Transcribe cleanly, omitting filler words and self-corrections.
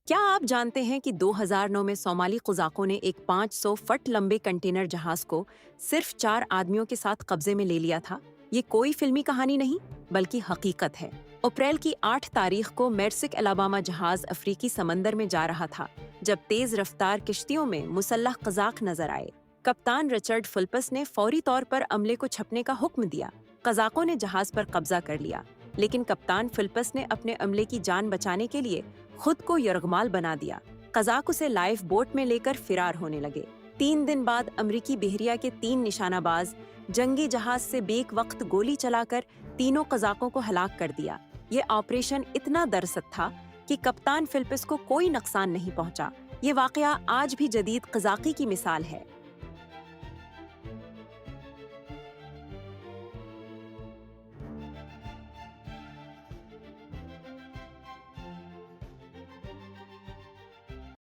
क्या आप जानते हैं कि 2009 में सोमाली कुज़ाकों ने एक 500 फट लंबे कंटेनर जहाज को सिर्फ 4 आदमियों के साथ कब्जे में ले लिया था? ये कोई फिल्मी कहानी नहीं, बल्कि हकीकत है। अप्रैल की 8 तारीख को मेर्सिक अलाबामा जहाज अफ्रीकी समंदर में जा रहा था, जब तेज रफ्तार किश्तियों में मुसल्लह कज़ाक नजर आए। कप्तान रिचर्ड फुल्पस ने फौरी तौर पर अमले को छपने का हुक्म दिया। कज़ाकों ने जहाज पर कब्जा कर लिया, लेकिन कप्तान फिलिपस ने अपने अमले की जान बचाने के लिए खुद को यरगमाल बना दिया। कज़ाक उसे लाइफ बोट में लेकर फिरार होने लगे। 3 दिन बाद अमरीकी बहरिया के 3 निशानाबाज जंगी जहाज से बेक वक्त गोली चलाकर तीनों कज़ाकों को हलाक कर दिया। ये ऑपरेशन इतना दरसत था कि कप्तान फिलिपस को कोई नुकसान नहीं पहुंचा। ये वाकया आज भी जदीद कज़ाकी की मिसाल है।